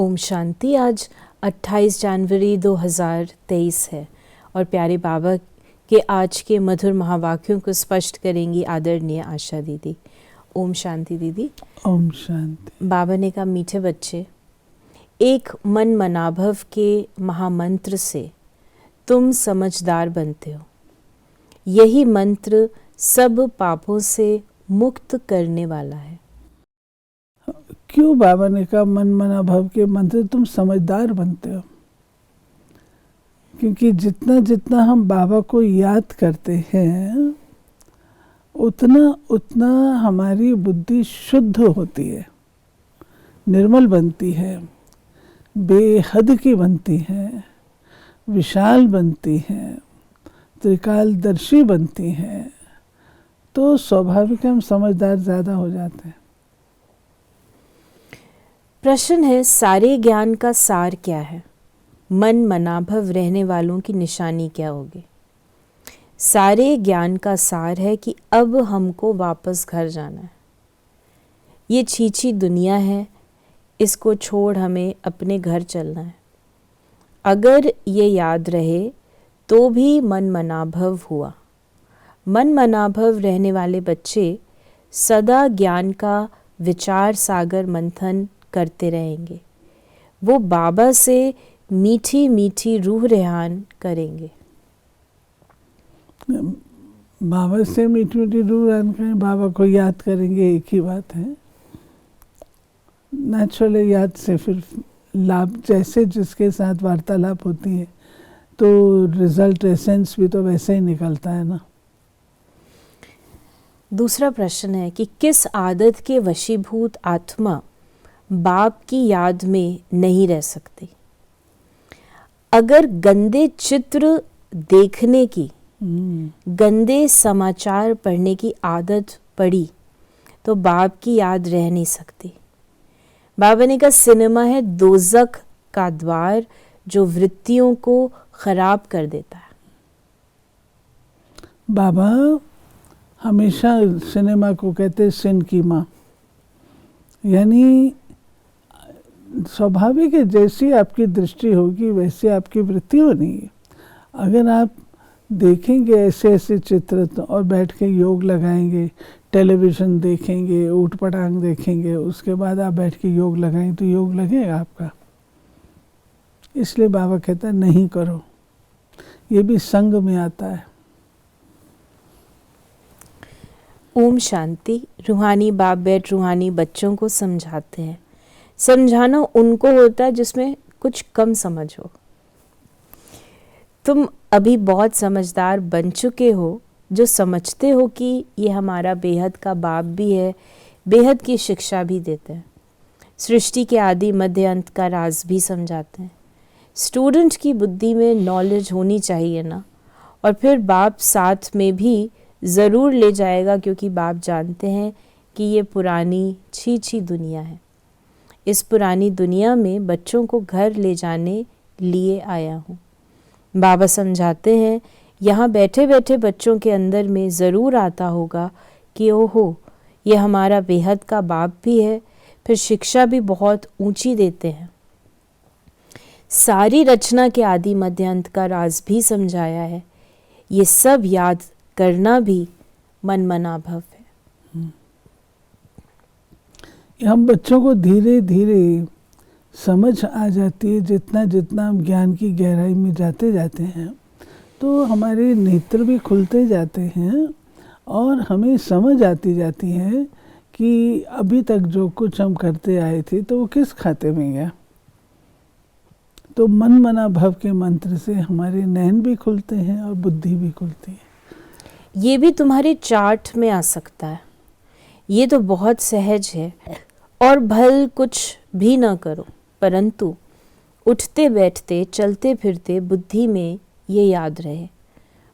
ओम शांति। आज 28 जनवरी 2023 है और प्यारे बाबा के आज के मधुर महावाक्यों को स्पष्ट करेंगी आदरणीय आशा दीदी। ओम शांति दीदी। ओम शांति। बाबा ने कहा, मीठे बच्चे, एक मन मनाभव के महामंत्र से तुम समझदार बनते हो। यही मंत्र सब पापों से मुक्त करने वाला है। क्यों बाबा ने कहा मन मनाभव के मंत्र तुम समझदार बनते हो? क्योंकि जितना जितना हम बाबा को याद करते हैं उतना उतना हमारी बुद्धि शुद्ध होती है, निर्मल बनती है, बेहद की बनती है, विशाल बनती है, त्रिकालदर्शी बनती है। तो स्वाभाविक हम समझदार ज़्यादा हो जाते हैं। प्रश्न है, सारे ज्ञान का सार क्या है? मन मनाभव रहने वालों की निशानी क्या होगी? सारे ज्ञान का सार है कि अब हमको वापस घर जाना है। ये छीछी दुनिया है, इसको छोड़ हमें अपने घर चलना है। अगर ये याद रहे तो भी मन मनाभव हुआ। मन मनाभव रहने वाले बच्चे सदा ज्ञान का विचार सागर मंथन करते रहेंगे। वो बाबा से मीठी मीठी रूह रेहान करेंगे। बाबा से मीठी मीठी रूह रेहान करेंगे, बाबा को याद करेंगे, एक ही बात है। नेचुरल याद से फिर लाभ, जैसे जिसके साथ वार्तालाप होती है तो रिजल्ट एसेंस भी तो वैसे ही निकलता है ना। दूसरा प्रश्न है कि किस आदत के वशीभूत आत्मा बाप की याद में नहीं रह सकती? अगर गंदे चित्र देखने की, गंदे समाचार पढ़ने की आदत पड़ी तो बाप की याद रह नहीं सकती। बाबा ने कहा, सिनेमा है दोज़ख का द्वार जो वृत्तियों को खराब कर देता है। बाबा हमेशा सिनेमा को कहते हैं सिन की माँ, यानी स्वाभाविक है जैसी आपकी दृष्टि होगी वैसी आपकी वृत्ति होनी है। अगर आप देखेंगे ऐसे ऐसे चित्र तो और बैठ के योग लगाएंगे, टेलीविज़न देखेंगे, ऊट पटांग देखेंगे, उसके बाद आप बैठ के योग लगाएंगे तो योग लगेगा आपका। इसलिए बाबा कहता है नहीं करो, ये भी संग में आता है। ओम शांति। रूहानी बाप बैठ रूहानी बच्चों को समझाते हैं। समझाना उनको होता है जिसमें कुछ कम समझ हो। तुम अभी बहुत समझदार बन चुके हो, जो समझते हो कि ये हमारा बेहद का बाप भी है, बेहद की शिक्षा भी देते हैं, सृष्टि के आदि मध्य अंत का राज भी समझाते हैं। स्टूडेंट की बुद्धि में नॉलेज होनी चाहिए ना, और फिर बाप साथ में भी ज़रूर ले जाएगा, क्योंकि बाप जानते हैं कि ये पुरानी छीछी दुनिया है। इस पुरानी दुनिया में बच्चों को घर ले जाने लिए आया हूँ। बाबा समझाते हैं, यहाँ बैठे बैठे बच्चों के अंदर में ज़रूर आता होगा कि ओहो, ये हमारा बेहद का बाप भी है, फिर शिक्षा भी बहुत ऊंची देते हैं। सारी रचना के आदि मध्य अंत का राज भी समझाया है। ये सब याद करना भी मन मनाभव है। हम बच्चों को धीरे धीरे समझ आ जाती है। जितना जितना हम ज्ञान की गहराई में जाते जाते हैं तो हमारे नेत्र भी खुलते जाते हैं और हमें समझ आती जाती है कि अभी तक जो कुछ हम करते आए थे तो वो किस खाते में गया। तो मन मनाभव के मंत्र से हमारे नयन भी खुलते हैं और बुद्धि भी खुलती है। ये भी तुम्हारे चार्ट में आ सकता है। ये तो बहुत सहज है और भल कुछ भी ना करो, परंतु उठते बैठते चलते फिरते बुद्धि में ये याद रहे।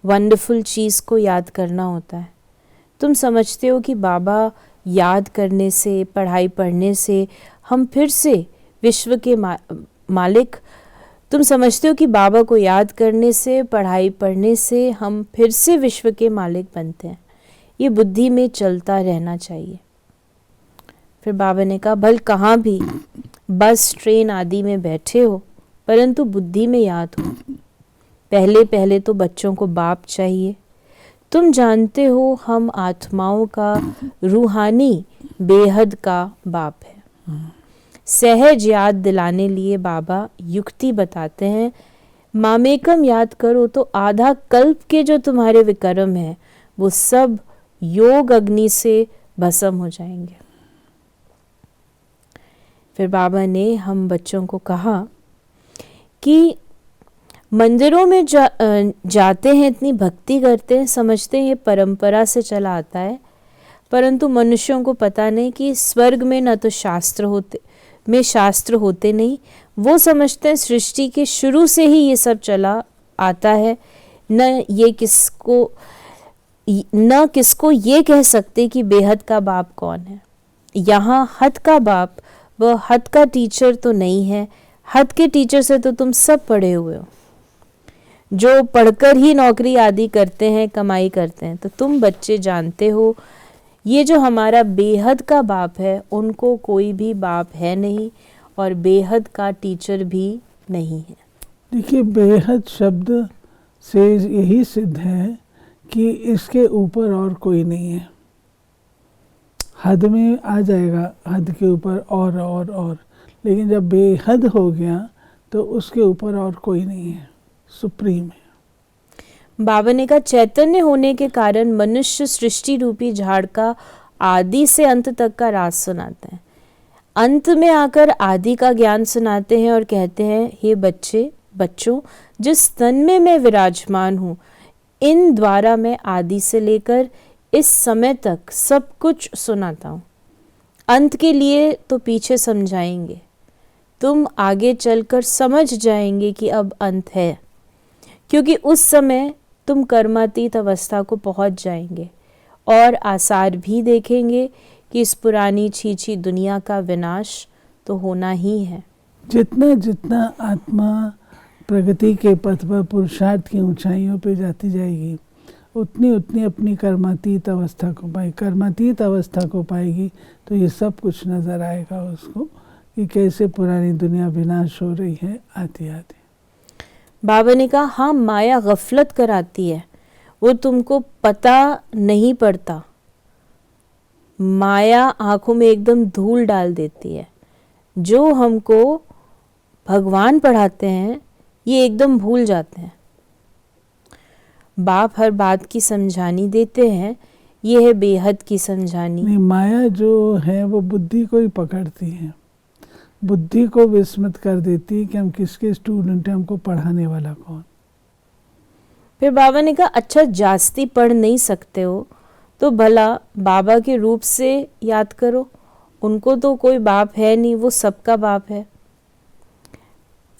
वंडरफुल चीज़ को याद करना होता है। तुम समझते हो कि बाबा याद करने से, पढ़ाई पढ़ने से हम फिर से विश्व के मालिक, तुम समझते हो कि बाबा को याद करने से, पढ़ाई पढ़ने से हम फिर से विश्व के मालिक बनते हैं। ये बुद्धि में चलता रहना चाहिए। फिर बाबा ने कहा, भल कहाँ भी बस ट्रेन आदि में बैठे हो, परंतु बुद्धि में याद हो। पहले पहले तो बच्चों को बाप चाहिए। तुम जानते हो हम आत्माओं का रूहानी बेहद का बाप है। सहज याद दिलाने लिए बाबा युक्ति बताते हैं, मामेकम याद करो तो आधा कल्प के जो तुम्हारे विक्रम है वो सब योग अग्नि से भस्म हो जाएंगे। फिर बाबा ने हम बच्चों को कहा कि मंदिरों में जाते हैं, इतनी भक्ति करते हैं, समझते हैं ये परंपरा से चला आता है, परंतु मनुष्यों को पता नहीं कि स्वर्ग में न तो शास्त्र होते नहीं। वो समझते हैं सृष्टि के शुरू से ही ये सब चला आता है, न किसको ये कह सकते कि बेहद का बाप कौन है। यहाँ हद का बाप व हद का टीचर तो नहीं है। हद के टीचर से तो तुम सब पढ़े हुए हो, जो पढ़कर ही नौकरी आदि करते हैं, कमाई करते हैं। तो तुम बच्चे जानते हो ये जो हमारा बेहद का बाप है, उनको कोई भी बाप है नहीं और बेहद का टीचर भी नहीं है। देखिए, बेहद शब्द से यही सिद्ध है कि इसके ऊपर और कोई नहीं है। हद में आ जाएगा, हद के ऊपर और, लेकिन जब बेहद हो गया तो उसके ऊपर और कोई नहीं है, सुप्रीम है। बाबा ने कहा, चैतन्य होने के कारण मनुष्य सृष्टि रूपी झाड़ का आदि से अंत तक का राज सुनाते हैं। अंत में आकर आदि का ज्ञान सुनाते हैं और कहते हैं, हे बच्चों, जिस तन में मैं विराजमान हूँ, इन द्वारा मैं आदि से लेकर इस समय तक सब कुछ सुनाता हूँ। अंत के लिए तो पीछे समझाएंगे, तुम आगे चलकर समझ जाएंगे कि अब अंत है, क्योंकि उस समय तुम कर्मातीत अवस्था को पहुंच जाएंगे और आसार भी देखेंगे कि इस पुरानी छीछी दुनिया का विनाश तो होना ही है। जितना जितना आत्मा प्रगति के पथ पर पुरुषार्थ की ऊंचाइयों पे जाती जाएगी, उतनी उतनी अपनी कर्मातीत अवस्था को पाएगी। तो ये सब कुछ नज़र आएगा उसको कि कैसे पुरानी दुनिया विनाश हो रही है आती आती। बाबा ने कहा, हाँ, माया गफलत कराती है, वो तुमको पता नहीं पड़ता। माया आंखों में एकदम धूल डाल देती है। जो हमको भगवान पढ़ाते हैं ये एकदम भूल जाते हैं। बाप हर बात की समझानी देते हैं, ये है बेहद की समझानी। नहीं, माया जो है वो बुद्धि को ही पकड़ती है, बुद्धि को विस्मृत कर देती है कि हम किसके स्टूडेंट हैं, हमको पढ़ाने वाला कौन। फिर बाबा ने कहा, अच्छा जास्ती पढ़ नहीं सकते हो तो भला बाबा के रूप से याद करो, उनको तो कोई बाप है नहीं, वो सबका बाप है।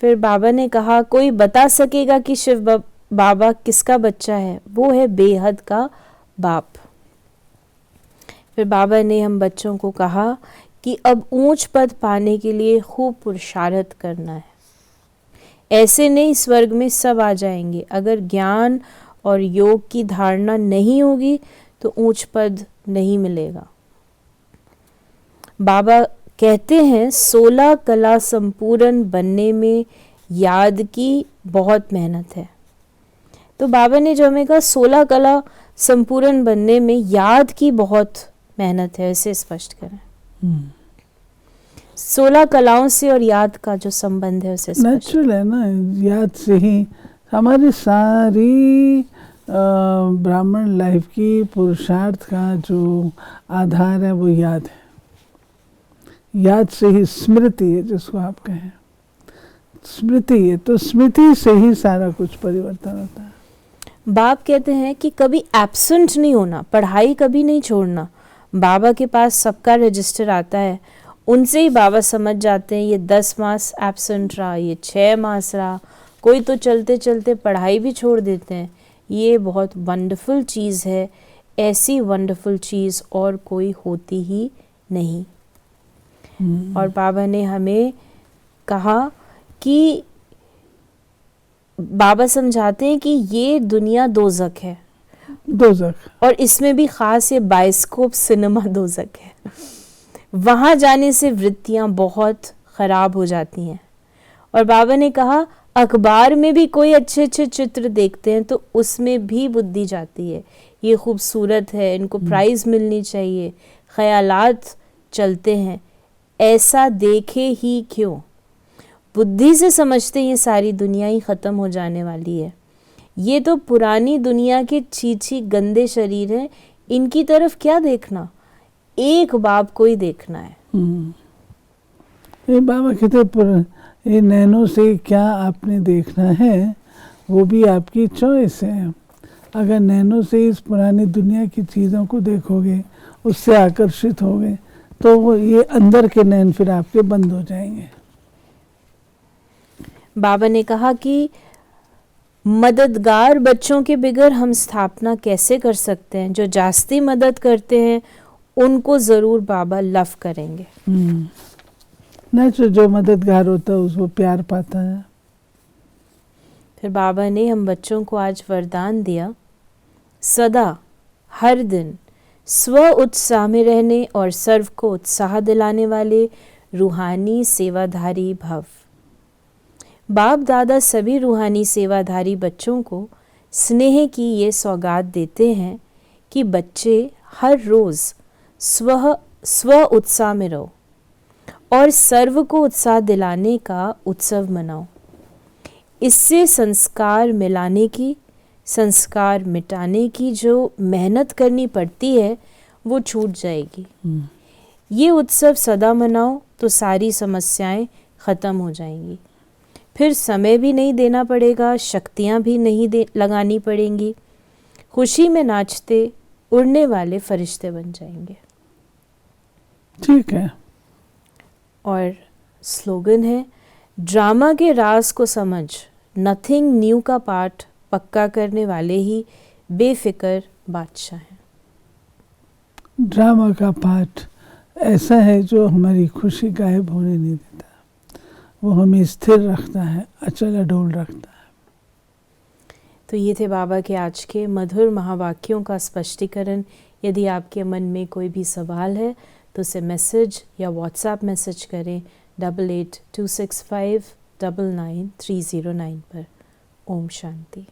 फिर बाबा ने कहा, कोई बता सकेगा कि शिव बाबा किसका बच्चा है? वो है बेहद का बाप। फिर बाबा ने हम बच्चों को कहा कि अब ऊंच पद पाने के लिए खूब पुरुषार्थ करना है। ऐसे नहीं स्वर्ग में सब आ जाएंगे, अगर ज्ञान और योग की धारणा नहीं होगी तो ऊंच पद नहीं मिलेगा। बाबा कहते हैं 16 कला संपूर्ण बनने में याद की बहुत मेहनत है। तो बाबा ने जो हमें कहा 16 कला संपूर्ण बनने में याद की बहुत मेहनत है, इसे स्पष्ट करें। 16 कलाओं से और याद का जो संबंध है उसे नेचुरल है ना, याद से ही हमारी सारी ब्राह्मण लाइफ की पुरुषार्थ का जो आधार है वो याद है। याद से ही स्मृति है, जिसको आप कहें स्मृति है, तो स्मृति से ही सारा कुछ परिवर्तन होता है। बाप कहते हैं कि कभी एब्सेंट नहीं होना, पढ़ाई कभी नहीं छोड़ना। बाबा के पास सबका रजिस्टर आता है, उनसे ही बाबा समझ जाते हैं ये 10 मास एब्सेंट रहा, ये 6 मास रहा, कोई तो चलते चलते पढ़ाई भी छोड़ देते हैं। ये बहुत वंडरफुल चीज़ है, ऐसी वंडरफुल चीज़ और कोई होती ही नहीं। और बाबा ने हमें कहा कि बाबा समझाते हैं कि ये दुनिया दोज़ख है, दोज़ख, और इसमें भी ख़ास ये बायोस्कोप सिनेमा दोज़ख है। वहाँ जाने से वृत्तियाँ बहुत ख़राब हो जाती हैं। और बाबा ने कहा अखबार में भी कोई अच्छे अच्छे चित्र देखते हैं तो उसमें भी बुद्धि जाती है, ये खूबसूरत है, इनको प्राइज़ मिलनी चाहिए, ख़यालात चलते हैं, ऐसा देखे ही क्यों। बुद्धि से समझते ये सारी दुनिया ही ख़त्म हो जाने वाली है, ये तो पुरानी दुनिया के छीछी गंदे शरीर हैं, इनकी तरफ क्या देखना, एक बाप को ही देखना है। ये बाबा कहते ये नैनों से क्या आपने देखना है वो भी आपकी चॉइस है। अगर नैनों से इस पुरानी दुनिया की चीज़ों को देखोगे, उससे आकर्षित होगे, तो वो ये अंदर के नैन फिर आपके बंद हो जाएंगे। बाबा ने कहा कि मददगार बच्चों के बिगर हम स्थापना कैसे कर सकते हैं, जो जास्ती मदद करते हैं उनको ज़रूर बाबा लव करेंगे। नेचुरल जो मददगार होता है उसको प्यार पाता है। फिर बाबा ने हम बच्चों को आज वरदान दिया, सदा हर दिन स्व उत्साह में रहने और सर्व को उत्साह दिलाने वाले रूहानी सेवाधारी भव। बाप दादा सभी रूहानी सेवाधारी बच्चों को स्नेह की ये सौगात देते हैं कि बच्चे हर रोज़ स्व उत्साह में रहो और सर्व को उत्साह दिलाने का उत्सव मनाओ। इससे संस्कार मिलाने की, संस्कार मिटाने की जो मेहनत करनी पड़ती है वो छूट जाएगी। ये उत्सव सदा मनाओ तो सारी समस्याएं ख़त्म हो जाएंगी। फिर समय भी नहीं देना पड़ेगा, शक्तियाँ भी नहीं लगानी पड़ेंगी। खुशी में नाचते उड़ने वाले फरिश्ते बन जाएंगे। ठीक है। और स्लोगन है, ड्रामा के राज को समझ, नथिंग न्यू का पाठ पक्का करने वाले ही बेफिक्र बादशाह हैं। ड्रामा का पाठ ऐसा है जो हमारी खुशी गायब होने नहीं देता, वो हमें स्थिर रखता है, अचल अडोल रखता है। तो ये थे बाबा के आज के मधुर महावाक्यों का स्पष्टीकरण। यदि आपके मन में कोई भी सवाल है तो उसे मैसेज या व्हाट्सएप मैसेज करें 8826599309 पर। ओम शांति।